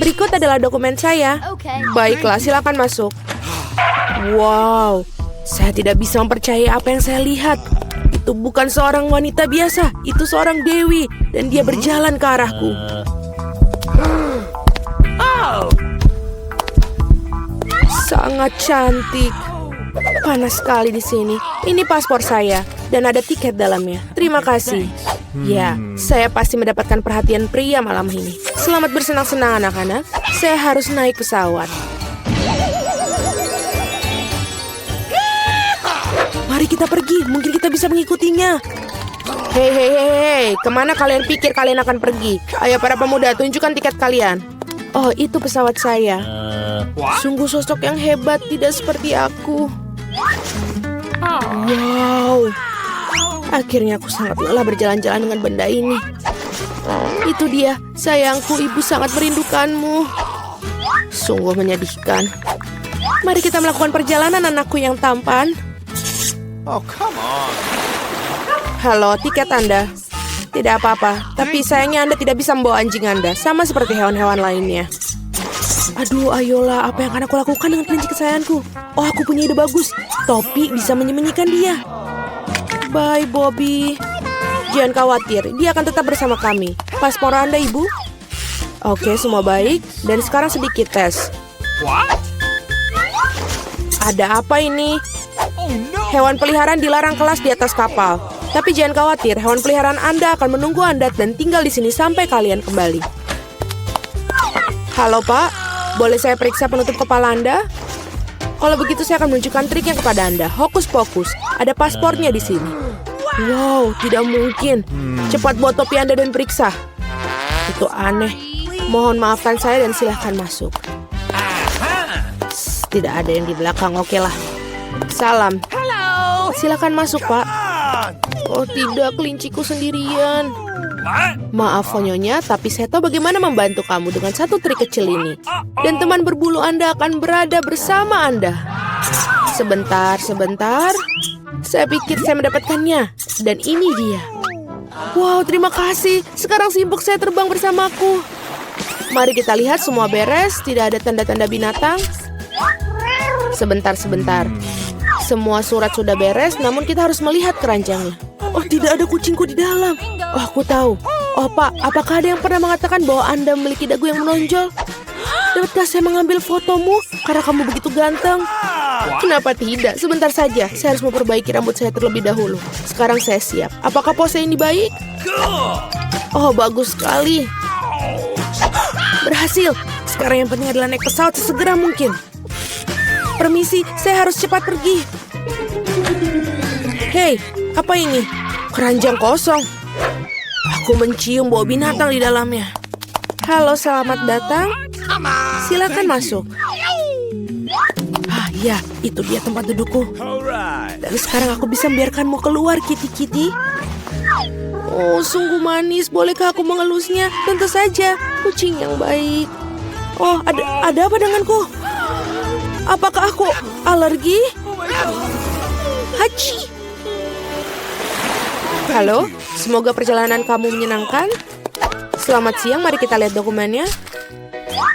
Berikut adalah dokumen saya. Baiklah, silakan masuk. Wow, saya tidak bisa mempercayai apa yang saya lihat. Itu bukan seorang wanita biasa, itu seorang dewi, dan dia berjalan ke arahku. Sangat cantik. Panas sekali di sini. Ini paspor saya dan ada tiket dalamnya. Terima kasih. Ya, saya pasti mendapatkan perhatian pria malam ini. Selamat bersenang-senang anak-anak. Saya harus naik pesawat. Mari kita pergi, mungkin kita bisa mengikutinya. Hei, kemana kalian pikir kalian akan pergi? Ayo para pemuda, tunjukkan tiket kalian. Oh, itu pesawat saya. Sungguh sosok yang hebat, tidak seperti aku. Wow. Akhirnya aku sangat lelah berjalan-jalan dengan benda ini. Itu dia, sayangku, ibu sangat merindukanmu. Sungguh menyedihkan. Mari kita melakukan perjalanan, anakku yang tampan. Oh, come on. Halo, tiket Anda. Tidak apa-apa, tapi sayangnya Anda tidak bisa membawa anjing Anda, sama seperti hewan-hewan lainnya. Aduh, ayolah, apa yang akan aku lakukan dengan kelinci kesayanganku? Oh, aku punya ide bagus. Topi bisa menyembunyikan dia. Bye, Bobby. Jangan khawatir, dia akan tetap bersama kami. Paspor Anda, Ibu? Oke, semua baik. Dan sekarang sedikit tes. Ada apa ini? Hewan peliharaan dilarang kelas di atas kapal. Tapi jangan khawatir, hewan peliharaan Anda akan menunggu Anda dan tinggal di sini sampai kalian kembali. Halo, Pak. Boleh saya periksa penutup kepala Anda? Kalau begitu saya akan menunjukkan triknya kepada Anda. Hokus pokus, ada paspornya di sini. Wow, tidak mungkin. Cepat bawa topi Anda dan periksa. Itu aneh. Mohon maafkan saya dan silahkan masuk. Tidak ada yang di belakang, oke lah. Salam. Silakan masuk, Pak. Oh tidak, kelinciku sendirian. Maaf, Nyonya, tapi saya tahu bagaimana membantu kamu dengan satu trik kecil ini. Dan teman berbulu Anda akan berada bersama Anda. Sebentar. Saya pikir saya mendapatkannya. Dan ini dia. Wow, terima kasih. Sekarang sibuk saya terbang bersamaku. Mari kita lihat semua beres. Tidak ada tanda-tanda binatang. Sebentar. Semua surat sudah beres, namun kita harus melihat keranjangnya. Oh, tidak ada kucingku di dalam. Oh, aku tahu. Oh, Pak, apakah ada yang pernah mengatakan bahwa Anda memiliki dagu yang menonjol? Dapatkah saya mengambil fotomu karena kamu begitu ganteng? Kenapa tidak? Sebentar saja. Saya harus memperbaiki rambut saya terlebih dahulu. Sekarang saya siap. Apakah pose ini baik? Oh, bagus sekali. Berhasil. Sekarang yang penting adalah naik pesawat sesegera mungkin. Permisi, saya harus cepat pergi. Hei, apa ini? Keranjang kosong. Aku mencium bau binatang di dalamnya. Halo, selamat datang. Silakan masuk. Ah, ya, itu dia tempat dudukku. Dan sekarang aku bisa membiarkanmu keluar, Kitty. Oh, sungguh manis. Bolehkah aku mengelusnya? Tentu saja, kucing yang baik. Oh, ada apa denganku? Apakah aku alergi? Hachi. Halo, semoga perjalanan kamu menyenangkan. Selamat siang, mari kita lihat dokumennya.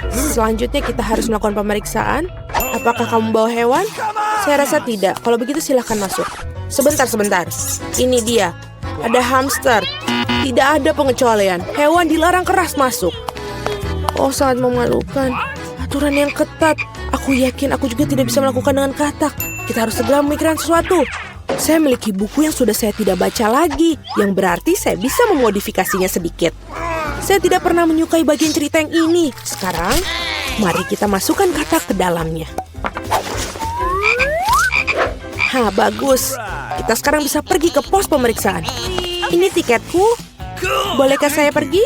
Selanjutnya kita harus melakukan pemeriksaan. Apakah kamu bawa hewan? Saya rasa tidak. Kalau begitu silahkan masuk. Sebentar. Ini dia. Ada hamster. Tidak ada pengecualian. Hewan dilarang keras masuk. Oh, sangat memalukan. Aturan yang ketat. Aku yakin aku juga tidak bisa melakukan dengan katak. Kita harus segera memikirkan sesuatu. Saya memiliki buku yang sudah saya tidak baca lagi, yang berarti saya bisa memodifikasinya sedikit. Saya tidak pernah menyukai bagian cerita yang ini. Sekarang, mari kita masukkan katak ke dalamnya. Bagus. Kita sekarang bisa pergi ke pos pemeriksaan. Ini tiketku. Bolehkah saya pergi?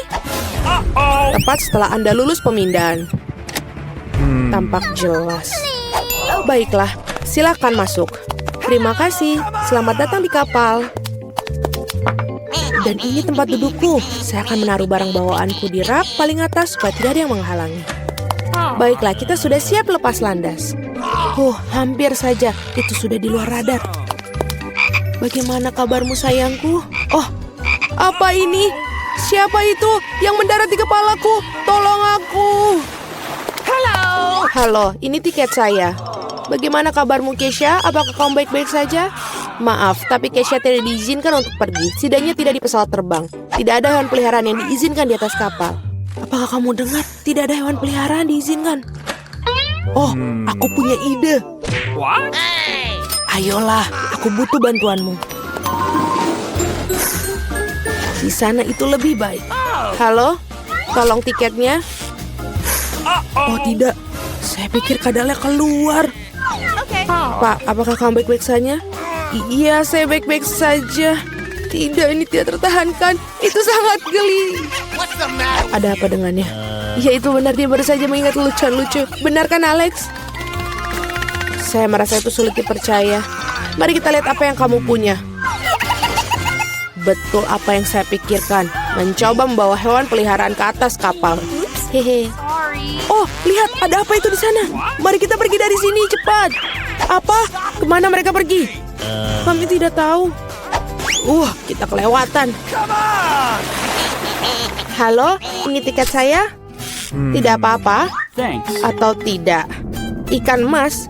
Tepat setelah Anda lulus pemindahan. Tampak jelas. Baiklah, silakan masuk. Terima kasih. Selamat datang di kapal. Dan ini tempat dudukku. Saya akan menaruh barang bawaanku di rak paling atas supaya tidak ada yang menghalangi. Baiklah, kita sudah siap lepas landas. Hampir saja. Itu sudah di luar radar. Bagaimana kabarmu, sayangku? Oh, apa ini? Siapa itu yang mendarat di kepalaku? Tolong aku. Halo, ini tiket saya. Bagaimana kabarmu, Keisha? Apakah kamu baik-baik saja? Maaf, tapi Keisha tidak diizinkan untuk pergi. Setidaknya tidak di pesawat terbang. Tidak ada hewan peliharaan yang diizinkan di atas kapal. Apakah kamu dengar? Tidak ada hewan peliharaan diizinkan. Oh, aku punya ide. What? Ayolah, aku butuh bantuanmu. Di sana itu lebih baik. Halo, tolong tiketnya. Oh tidak, saya pikir kadalnya keluar. Pak, apakah kamu baik-baik saja? Iya, saya baik-baik saja. Tidak, ini tidak tertahankan. Itu sangat geli. Ada apa dengannya? Ya itu benar, dia baru saja mengingat lucu-lucu. Benar kan, Alex? Saya merasa itu sulit dipercaya. Mari kita lihat apa yang kamu punya. Betul apa yang saya pikirkan. Mencoba membawa hewan peliharaan ke atas kapal. Hehe. Oh, lihat, ada apa itu di sana? Mari kita pergi dari sini, cepat. Apa? Kemana mereka pergi? Kami tidak tahu. Kita kelewatan. Halo, ini tiket saya? Tidak apa-apa? Thanks. Atau tidak? Ikan emas?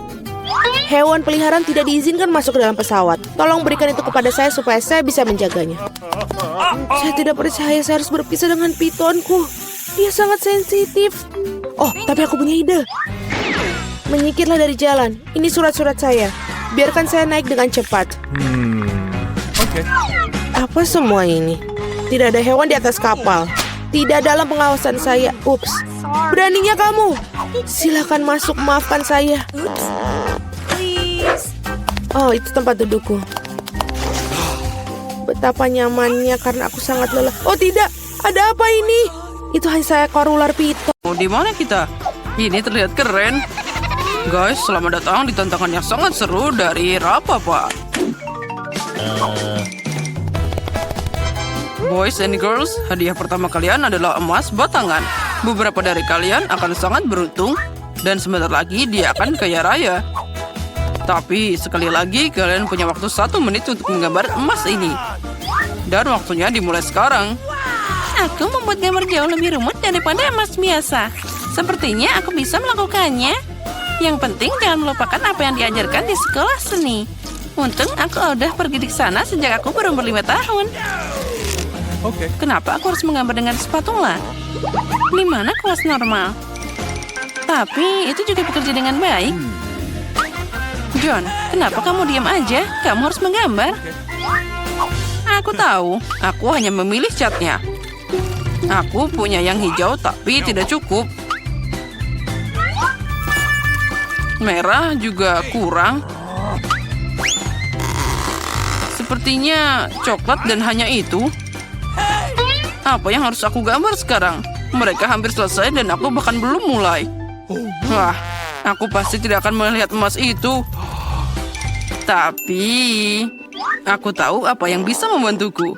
Hewan peliharaan tidak diizinkan masuk ke dalam pesawat. Tolong berikan itu kepada saya supaya saya bisa menjaganya. Saya tidak percaya saya harus berpisah dengan pitonku. Dia sangat sensitif. Oh, tapi aku punya ide. Menyingkirlah dari jalan. Ini surat-surat saya. Biarkan saya naik dengan cepat. Okay. Apa semua ini? Tidak ada hewan di atas kapal. Tidak dalam pengawasan saya. Ups. Beraninya kamu. Silakan masuk, maafkan saya. Oh, itu tempat dudukku. Betapa nyamannya karena aku sangat lelah. Oh tidak, ada apa ini? Itu hanya seekor ular piton. Oh, di mana kita? Ini terlihat keren. Guys, selamat datang di tantangan yang sangat seru dari Rapapa. Boys and girls, hadiah pertama kalian adalah emas batangan. Beberapa dari kalian akan sangat beruntung dan sebentar lagi dia akan kaya raya. Tapi sekali lagi kalian punya waktu 1 menit untuk menggambar emas ini. Dan waktunya dimulai sekarang. Aku membuat gambar jauh lebih rumit daripada emas biasa. Sepertinya aku bisa melakukannya. Yang penting jangan melupakan apa yang diajarkan di sekolah seni. Untung aku udah pergi di sana sejak aku berumur 5 tahun. Okay. Kenapa aku harus menggambar dengan spatula? Di mana kelas normal? Tapi itu juga bekerja dengan baik. John, kenapa kamu diam aja? Kamu harus menggambar. Aku tahu, aku hanya memilih catnya. Aku punya yang hijau tapi tidak cukup. Merah juga kurang. Sepertinya coklat dan hanya itu. Apa yang harus aku gambar sekarang? Mereka hampir selesai dan aku bahkan belum mulai. Wah, aku pasti tidak akan melihat emas itu. Tapi aku tahu apa yang bisa membantuku.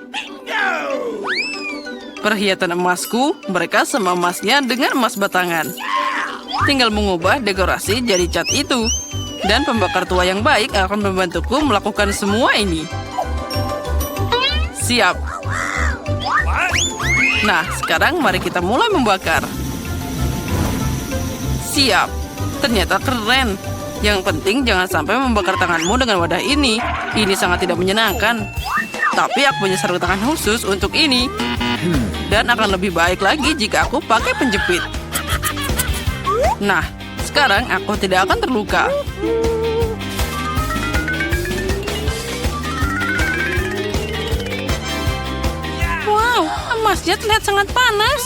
Perhiasan emasku, mereka sama emasnya dengan emas batangan. Tinggal mengubah dekorasi jadi cat itu. Dan pembakar tua yang baik akan membantuku melakukan semua ini. Siap. Nah, sekarang mari kita mulai membakar. Siap. Ternyata keren. Yang penting jangan sampai membakar tanganmu dengan wadah ini. Ini sangat tidak menyenangkan. Tapi aku punya sarung tangan khusus untuk ini. Dan akan lebih baik lagi jika aku pakai penjepit. Nah, sekarang aku tidak akan terluka. Wow, emasnya terlihat sangat panas.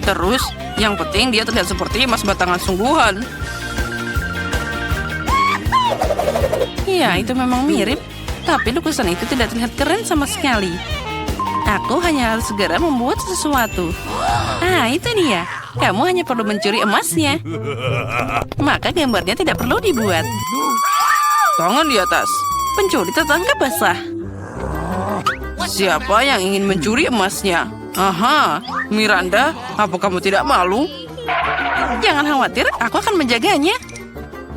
Terus, yang penting dia terlihat seperti emas batangan sungguhan. Ya, itu memang mirip. Tapi lukisan itu tidak terlihat keren sama sekali. Aku hanya harus segera membuat sesuatu. Ah, itu dia. Kamu hanya perlu mencuri emasnya. Maka gambarnya tidak perlu dibuat. Tangan di atas. Pencuri tertangkap basah. Siapa yang ingin mencuri emasnya? Aha, Miranda, apa kamu tidak malu? Jangan khawatir, aku akan menjaganya.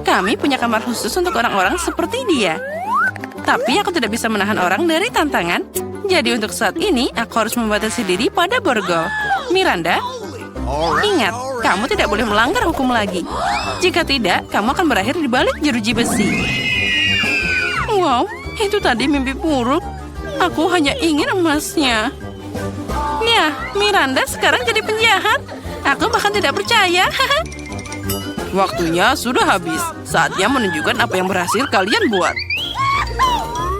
Kami punya kamar khusus untuk orang-orang seperti dia. Tapi aku tidak bisa menahan orang dari tantangan. Jadi untuk saat ini, aku harus membatasi diri pada borgol. Miranda, ingat, Kamu tidak boleh melanggar hukum lagi. Jika tidak, kamu akan berakhir di balik jeruji besi. Wow, itu tadi mimpi buruk. Aku hanya ingin emasnya. Ya, Miranda sekarang jadi penjahat. Aku bahkan tidak percaya. Waktunya sudah habis. Saatnya menunjukkan apa yang berhasil kalian buat.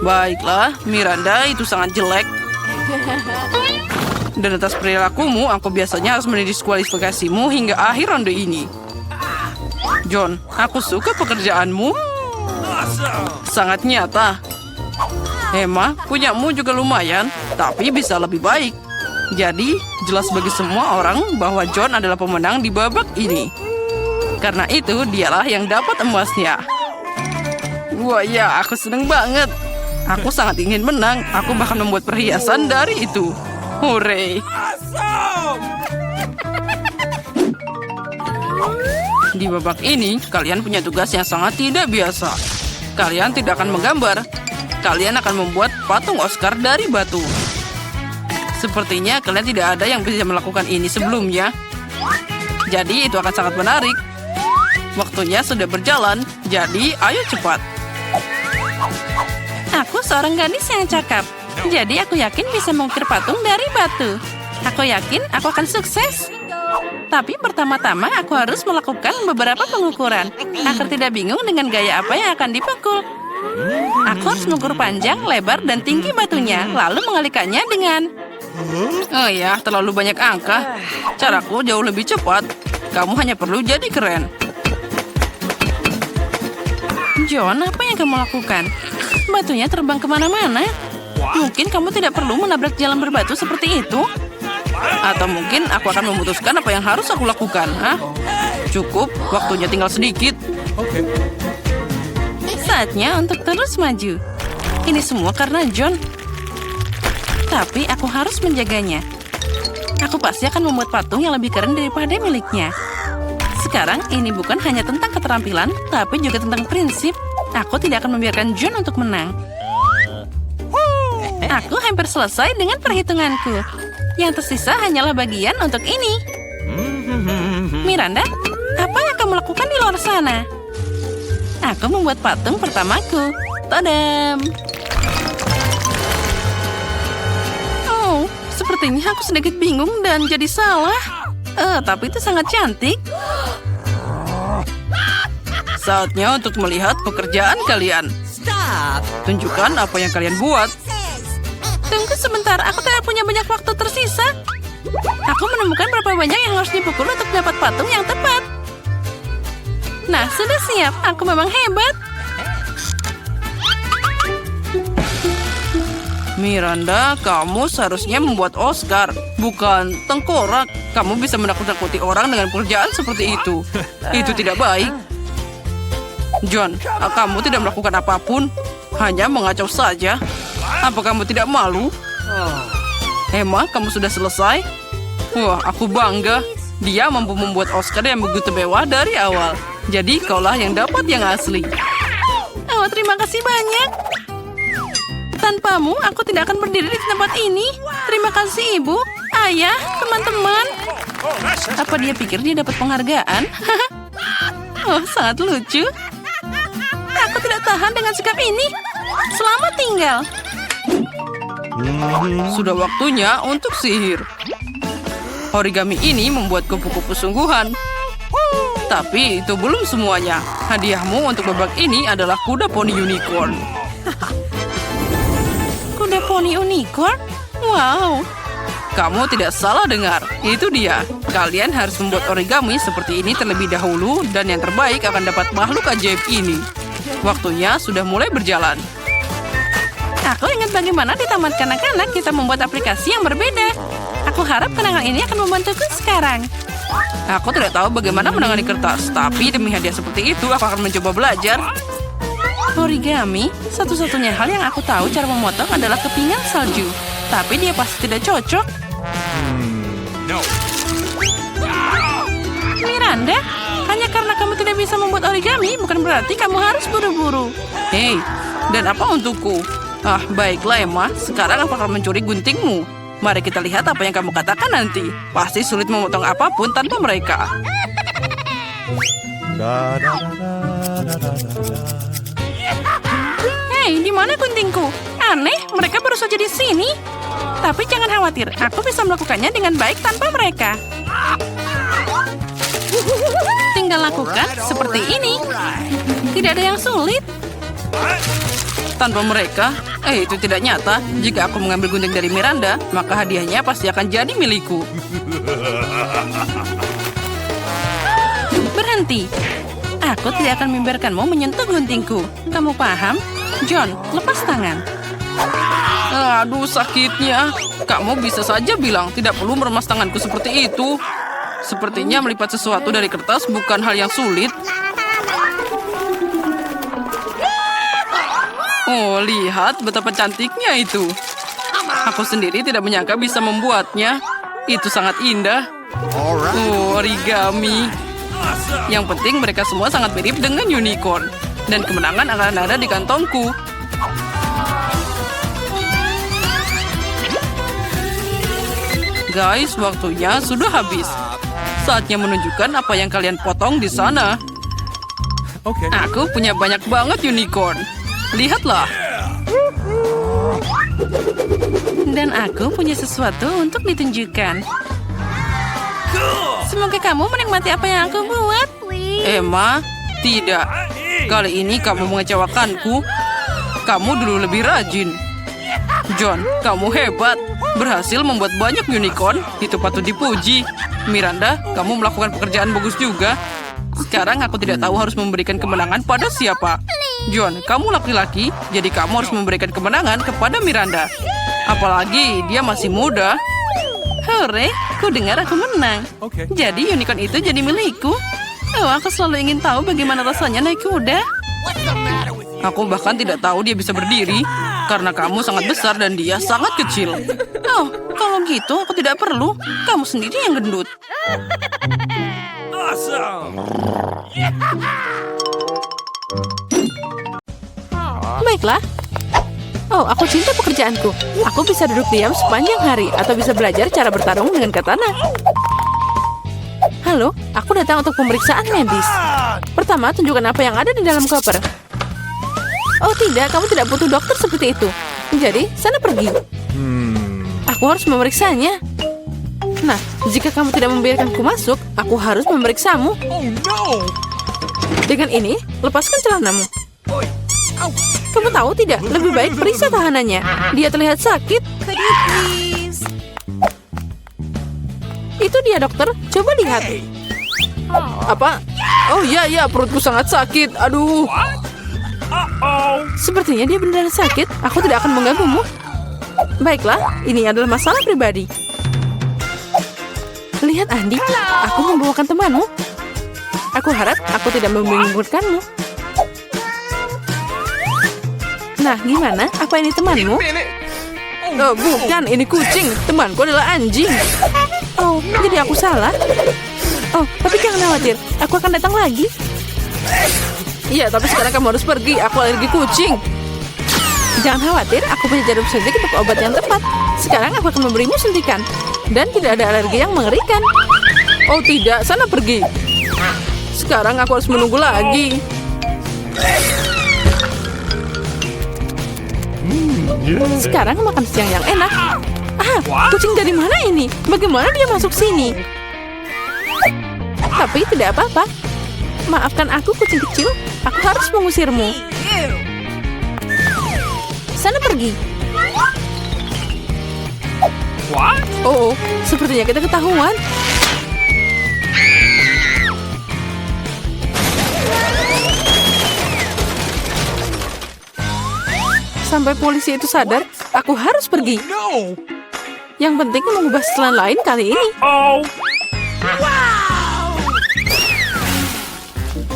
Baiklah, Miranda, itu sangat jelek. Dan atas perilakumu, aku biasanya harus mendiskualifikasimu hingga akhir ronde ini. John, aku suka pekerjaanmu. Sangat nyata. Emma, punyamu juga lumayan, tapi bisa lebih baik. Jadi, jelas bagi semua orang bahwa John adalah pemenang di babak ini. Karena itu, dialah yang dapat emasnya. Wah ya, aku seneng banget. Aku sangat ingin menang. Aku bahkan membuat perhiasan dari itu. Hore! Di babak ini, kalian punya tugas yang sangat tidak biasa. Kalian tidak akan menggambar. Kalian akan membuat patung Oscar dari batu. Sepertinya kalian tidak ada yang bisa melakukan ini sebelumnya. Jadi itu akan sangat menarik. Waktunya sudah berjalan, jadi ayo cepat. Aku seorang gadis yang cakap. Jadi aku yakin bisa mengukir patung dari batu. Aku yakin aku akan sukses. Tapi pertama-tama aku harus melakukan beberapa pengukuran agar tidak bingung dengan gaya apa yang akan dipukul. Aku harus mengukur panjang, lebar, dan tinggi batunya, lalu mengalihkannya dengan... Oh ya, terlalu banyak angka. Caraku jauh lebih cepat. Kamu hanya perlu jadi keren. John, apa yang kamu lakukan? Batunya terbang kemana-mana. Mungkin kamu tidak perlu menabrak jalan berbatu seperti itu. Atau mungkin aku akan memutuskan apa yang harus aku lakukan. Hah? Cukup, waktunya tinggal sedikit. Okay. Saatnya untuk terus maju. Ini semua karena John. Tapi aku harus menjaganya. Aku pasti akan membuat patung yang lebih keren daripada miliknya. Sekarang ini bukan hanya tentang keterampilan, tapi juga tentang prinsip. Aku tidak akan membiarkan John untuk menang. Aku hampir selesai dengan perhitunganku. Yang tersisa hanyalah bagian untuk ini. Miranda, apa yang kamu lakukan di luar sana? Aku membuat patung pertamaku. Tadam! Oh, sepertinya aku sedikit bingung dan jadi salah. Tapi itu sangat cantik. Saatnya untuk melihat pekerjaan kalian. Tunjukkan apa yang kalian buat. Tunggu sebentar, aku tidak punya banyak waktu tersisa. Aku menemukan berapa banyak yang harus dipukul untuk dapat patung yang tepat. Nah, sudah siap. Aku memang hebat. Miranda, kamu seharusnya membuat Oscar, bukan tengkorak. Kamu bisa menakut-nakuti orang dengan pekerjaan seperti itu. Itu tidak baik. John, kamu tidak melakukan apapun, hanya mengacau saja. Apa kamu tidak malu? Emma, kamu sudah selesai? Wah, aku bangga. Dia mampu membuat Oscar yang begitu mewah dari awal. Jadi kaulah yang dapat yang asli. Oh, terima kasih banyak. Tanpamu, aku tidak akan berdiri di tempat ini. Terima kasih, Ibu, Ayah, teman-teman. Apa dia pikir dia dapat penghargaan? Oh, sangat lucu. Aku tidak tahan dengan sikap ini. Selamat tinggal. Sudah waktunya untuk sihir. Origami ini membuat kupu-kupu sungguhan. Tapi itu belum semuanya. Hadiahmu untuk babak ini adalah kuda poni unicorn. Kuda poni unicorn? Wow. Kamu tidak salah dengar. Itu dia. Kalian harus membuat origami seperti ini terlebih dahulu dan yang terbaik akan dapat makhluk ajaib ini. Waktunya sudah mulai berjalan. Aku ingat bagaimana di taman kanak-kanak kita membuat aplikasi yang berbeda. Aku harap kenangan ini akan membantuku sekarang. Aku tidak tahu bagaimana menangani kertas, tapi demi hadiah seperti itu, aku akan mencoba belajar. Origami, satu-satunya hal yang aku tahu cara memotong adalah kepingan salju. Tapi dia pasti tidak cocok. No. Miranda, hanya karena kamu tidak bisa membuat origami, bukan berarti kamu harus buru-buru. Hei, dan apa untukku? Ah, baiklah Emma, sekarang aku akan mencuri guntingmu. Mari kita lihat apa yang kamu katakan nanti. Pasti sulit memotong apapun tanpa mereka. Hei, di mana guntingku? Aneh, mereka baru saja di sini. Tapi jangan khawatir, aku bisa melakukannya dengan baik tanpa mereka. Tinggal lakukan seperti ini. Tidak ada yang sulit. Tanpa mereka, itu tidak nyata. Jika aku mengambil gunting dari Miranda, maka hadiahnya pasti akan jadi milikku. Berhenti. Aku tidak akan membiarkanmu menyentuh guntingku. Kamu paham? John, lepas tangan. Aduh, sakitnya. Kamu bisa saja bilang tidak perlu meremas tanganku seperti itu. Sepertinya melipat sesuatu dari kertas bukan hal yang sulit. Oh, lihat betapa cantiknya itu. Aku sendiri tidak menyangka bisa membuatnya. Itu sangat indah. Oh, origami. Yang penting mereka semua sangat mirip dengan unicorn. Dan kemenangan akan ada di kantongku. Guys, waktunya sudah habis. Saatnya menunjukkan apa yang kalian potong di sana. Okay. Aku punya banyak banget unicorn. Lihatlah. Dan aku punya sesuatu untuk ditunjukkan. Semoga kamu menikmati apa yang aku buat. Emma, tidak. Kali ini kamu mengecewakanku. Kamu dulu lebih rajin. John, kamu hebat. Berhasil membuat banyak unicorn. Itu patut dipuji. Miranda, kamu melakukan pekerjaan bagus juga. Sekarang aku tidak tahu harus memberikan kemenangan pada siapa. John, kamu laki-laki, jadi kamu harus memberikan kemenangan kepada Miranda. Apalagi dia masih muda. Hore, ku dengar aku menang. Okay. Jadi unicorn itu jadi milikku. Oh, aku selalu ingin tahu bagaimana rasanya naik kuda. Aku bahkan tidak tahu dia bisa berdiri. Karena kamu sangat besar dan dia sangat kecil. Oh, kalau gitu aku tidak perlu. Kamu sendiri yang gendut. Baiklah. Oh, aku cinta pekerjaanku. Aku bisa duduk diam sepanjang hari atau bisa belajar cara bertarung dengan katana. Halo, aku datang untuk pemeriksaan medis. Pertama, tunjukkan apa yang ada di dalam koper. Oh tidak, kamu tidak butuh dokter seperti itu. Jadi, sana pergi. Aku harus memeriksanya. Nah, jika kamu tidak membiarkanku masuk, aku harus memeriksamu. Dengan ini, lepaskan celanamu. Kamu tahu tidak, lebih baik periksa tahanannya. Dia terlihat sakit. Itu dia, dokter. Coba lihat. Apa? Oh iya, perutku sangat sakit. Aduh. Sepertinya dia benar-benar sakit. Aku tidak akan mengganggumu. Baiklah, ini adalah masalah pribadi. Lihat, Andi. Aku membawakan temanmu. Aku harap aku tidak membingungkanmu. Nah, gimana? Apa ini temanmu? Oh, bukan, ini kucing. Temanku adalah anjing. Oh, jadi aku salah? Oh, tapi jangan khawatir. Aku akan datang lagi. Iya, tapi sekarang kamu harus pergi. Aku alergi kucing. Jangan khawatir, aku punya jarum suntik untuk obat yang tepat. Sekarang aku akan memberimu suntikan. Dan tidak ada alergi yang mengerikan. Oh tidak, sana pergi. Sekarang aku harus menunggu lagi. Sekarang makan siang yang enak. Ah, kucing dari mana ini? Bagaimana dia masuk sini? Tapi tidak apa-apa. Maafkan aku, kucing kecil. Aku harus mengusirmu. Sana pergi. Oh, sepertinya kita ketahuan. Sampai polisi itu sadar, aku harus pergi. Yang penting mengubah setelan lain kali ini.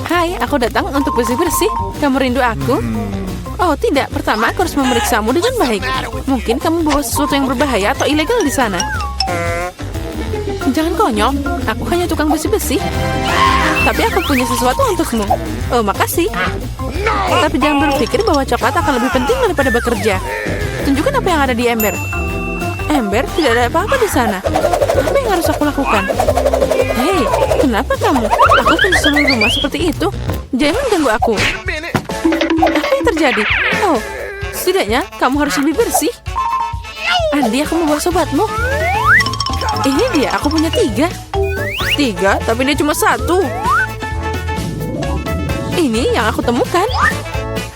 Hai, aku datang untuk bersih-bersih. Kamu rindu aku? Oh tidak, pertama aku harus memeriksamu dengan baik. Mungkin kamu bawa sesuatu yang berbahaya atau ilegal di sana. Jangan konyol, aku hanya tukang bersih-bersih. Tapi aku punya sesuatu untukmu. Oh, makasih. Tapi jangan berpikir bahwa coklat akan lebih penting daripada bekerja. Tunjukkan apa yang ada di ember. Ember, tidak ada apa-apa di sana. Apa yang harus aku lakukan? Hei, kenapa kamu? Aku punya seluruh rumah seperti itu. Jangan ganggu aku. Apa yang terjadi? Oh, setidaknya kamu harus lebih bersih. Andi, aku membawa sobatmu. Ini dia, aku punya 3. 3, tapi dia cuma 1. Ini yang aku temukan.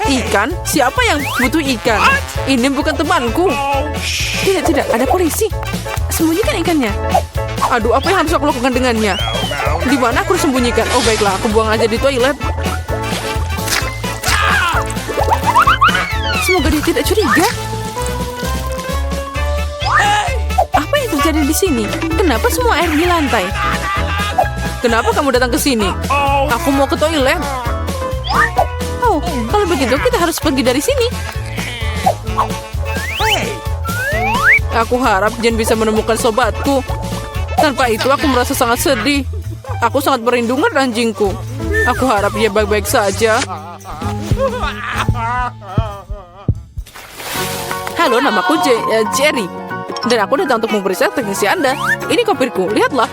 Ikan? Siapa yang butuh ikan? Ini bukan temanku. Tidak, ada polisi. Sembunyikan ikannya. Aduh, apa yang harus aku lakukan dengannya? Di mana aku harus sembunyikan? Oh, baiklah, aku buang aja di toilet. Semoga dia tidak curiga. Apa yang terjadi di sini? Kenapa semua air di lantai? Kenapa kamu datang ke sini? Aku mau ke toilet. Oh, kalau begitu kita harus pergi dari sini. Aku harap Jen bisa menemukan sobatku. Tanpa itu aku merasa sangat sedih. Aku sangat merindukan anjingku. Aku harap dia baik-baik saja. Halo, namaku Jerry. Dan aku datang untuk memeriksa teknisi Anda. Ini kopirku, lihatlah.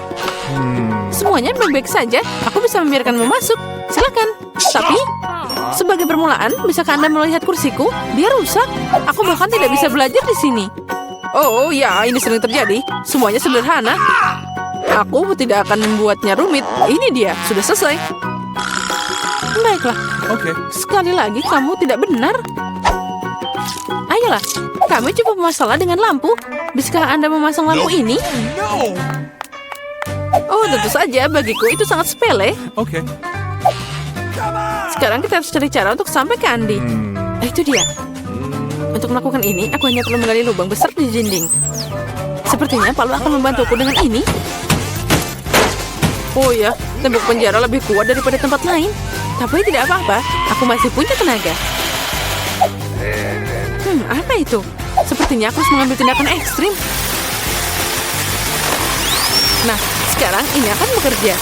Semuanya baik-baik saja. Aku bisa membiarkanmu masuk. Silakan. Tapi, sebagai permulaan, bisakah Anda melihat kursiku? Dia rusak. Aku bahkan tidak bisa belajar di sini. Oh ya, ini sering terjadi. Semuanya sederhana. Aku tidak akan membuatnya rumit. Ini dia, sudah selesai. Baiklah. Okay. Sekali lagi, kamu tidak benar. Ayolah, kami cukup masalah dengan lampu. Bisakah Anda memasang lampu ini? No. Oh, tentu saja. Bagiku itu sangat sepele. Okay. Sekarang kita harus cari cara untuk sampai ke Andi. Itu dia. Untuk melakukan ini, aku hanya perlu menggali lubang besar di dinding. Sepertinya Palu akan membantuku dengan ini. Oh ya, tembok penjara lebih kuat daripada tempat lain. Tapi tidak apa-apa, aku masih punya tenaga. Apa itu? Sepertinya aku harus mengambil tindakan ekstrim. Nah, sekarang ini akan bekerja.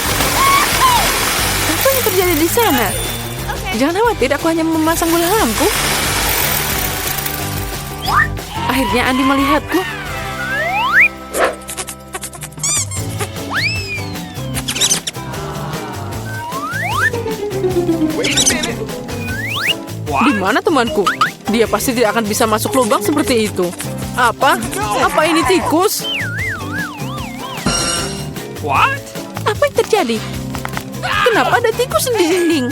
Apa yang terjadi di sana? Jangan khawatir, aku hanya memasang bola lampu. Akhirnya Andi melihatku. Di mana temanku? Dia pasti tidak akan bisa masuk lubang seperti itu. Apa? Apa ini tikus? What? Apa yang terjadi? Kenapa ada tikus di dinding?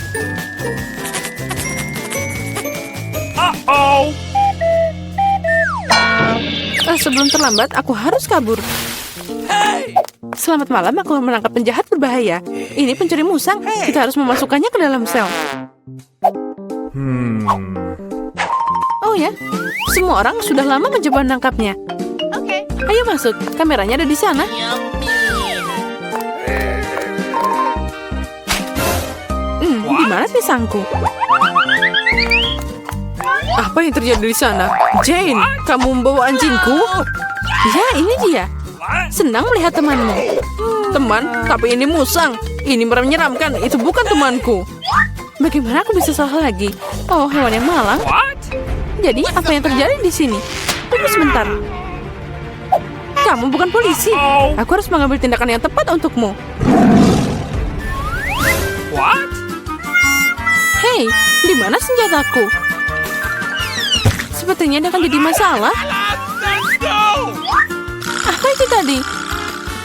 Uh-oh. Sebelum terlambat, aku harus kabur. Selamat malam, aku menangkap penjahat berbahaya. Ini pencuri musang. Kita harus memasukkannya ke dalam sel. Oh ya, semua orang sudah lama mencoba menangkapnya. Ayo masuk, kameranya ada di sana. Di mana pisangku? Apa yang terjadi di sana? Jane, kamu membawa anjingku? Ya, ini dia. Senang melihat temanmu. Teman, tapi ini musang. Ini menyeramkan, itu bukan temanku. Bagaimana aku bisa salah lagi? Oh, hewan yang malang. Jadi, apa yang terjadi di sini? Tunggu sebentar. Kamu bukan polisi. Aku harus mengambil tindakan yang tepat untukmu. What? Hei, di mana senjataku? Sepertinya dia akan jadi masalah. Let's go. Apa itu tadi?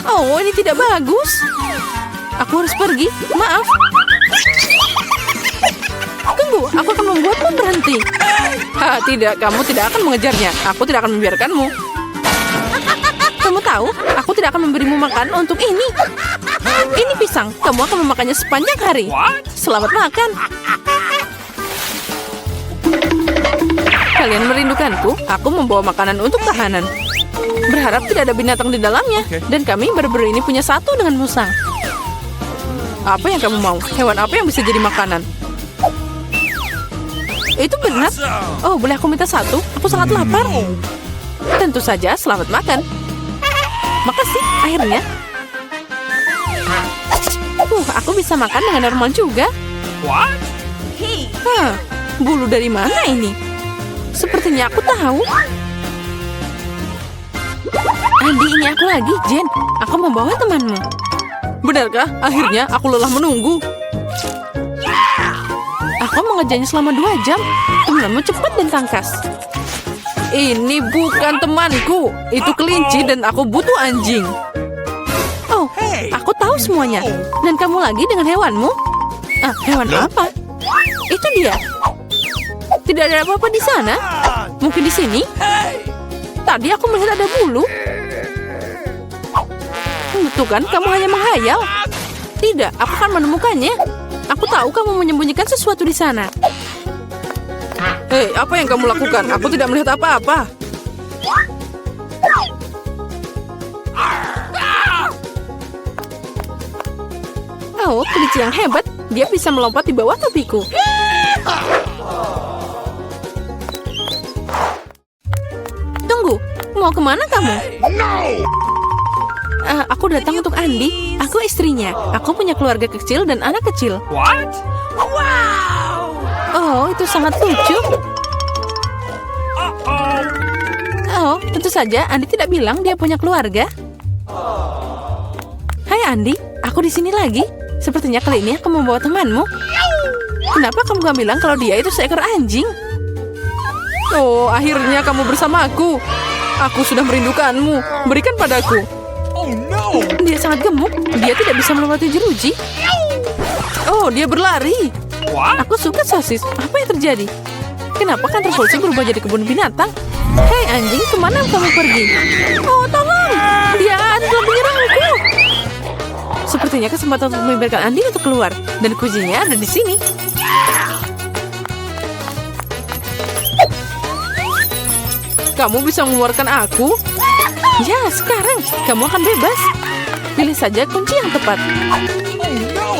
Oh, ini tidak bagus. Aku harus pergi. Maaf. Tunggu, aku akan membuatmu berhenti. Tidak, kamu tidak akan mengejarnya. Aku tidak akan membiarkanmu. Kamu tahu, aku tidak akan memberimu makan untuk ini. Ini pisang, kamu akan memakannya sepanjang hari. Selamat makan. Kalian merindukanku, aku membawa makanan untuk tahanan. Berharap tidak ada binatang di dalamnya. Dan kami baru-baru ini punya satu dengan musang. Apa yang kamu mau? Hewan apa yang bisa jadi makanan? Itu benar. Oh, boleh aku minta satu? Aku sangat lapar. Tentu saja, selamat makan. Makasih, akhirnya. Aku bisa makan dengan normal juga. What? Bulu dari mana ini? Sepertinya aku tahu. Andi, ini aku lagi, Jen. Aku membawa temanmu. Benarkah? Akhirnya aku lelah menunggu. Aku mengerjanya selama 2 jam. Temanmu cepat dan tangkas. Ini bukan temanku. Itu kelinci dan aku butuh anjing. Oh, aku tahu semuanya. Dan kamu lagi dengan hewanmu? Ah, hewan apa? Itu dia. Tidak ada apa-apa di sana. Mungkin di sini. Tadi aku melihat ada bulu. Tuh kan, kamu hanya menghayal. Tidak, aku akan menemukannya. Aku tahu kamu menyembunyikan sesuatu di sana. Hei, apa yang kamu lakukan? Aku tidak melihat apa-apa. Oh, kelinci yang hebat. Dia bisa melompat di bawah topiku. Tunggu, mau kemana kamu? Aku datang untuk Andi. Aku istrinya. Aku punya keluarga kecil dan anak kecil. What? Oh, itu sangat lucu. Oh, tentu saja Andi tidak bilang dia punya keluarga. Hai Andi, aku di sini lagi. Sepertinya kali ini aku membawa temanmu. Kenapa kamu gak bilang kalau dia itu seekor anjing? Oh, akhirnya kamu bersamaku. Aku sudah merindukanmu. Berikan padaku. Oh no! Dia sangat gemuk. Dia tidak bisa melewati jeruji. Oh, dia berlari. What? Aku suka sosis. Apa yang terjadi? Kenapa kantor polisi berubah jadi kebun binatang? Hei anjing, kemana kamu pergi? Oh, tolong! Dia telah menyerangku. Sepertinya kesempatan untuk membiarkan Andi untuk keluar. Dan kuncinya ada di sini. Kamu bisa mengeluarkan aku? Ya, sekarang kamu akan bebas. Pilih saja kunci yang tepat. Oh no!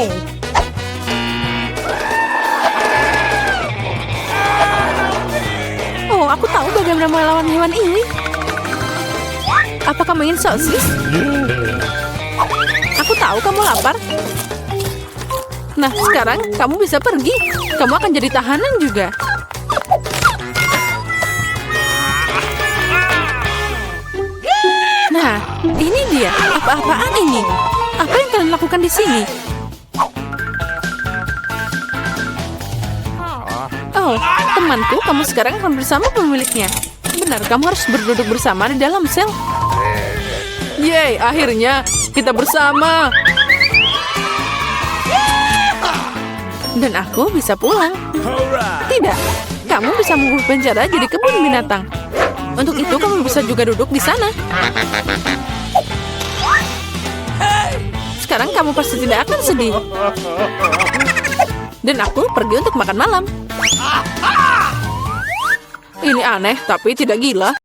Oh, aku tahu bagaimana melawan hewan ini. Apa kamu ingin sosis? Aku tahu kamu lapar. Nah, sekarang kamu bisa pergi. Kamu akan jadi tahanan juga. Nah, ini dia. Apa-apaan ini? Apa yang kalian lakukan di sini? Oh, temanku, kamu sekarang akan bersama pemiliknya. Benar, kamu harus berduduk bersama di dalam sel. Yeay, akhirnya kita bersama. Dan aku bisa pulang. Tidak, kamu bisa mengubah penjara jadi kebun binatang. Untuk itu kamu bisa juga duduk di sana. Sekarang kamu pasti tidak akan sedih. Dan aku pergi untuk makan malam. Ini aneh, tapi tidak gila.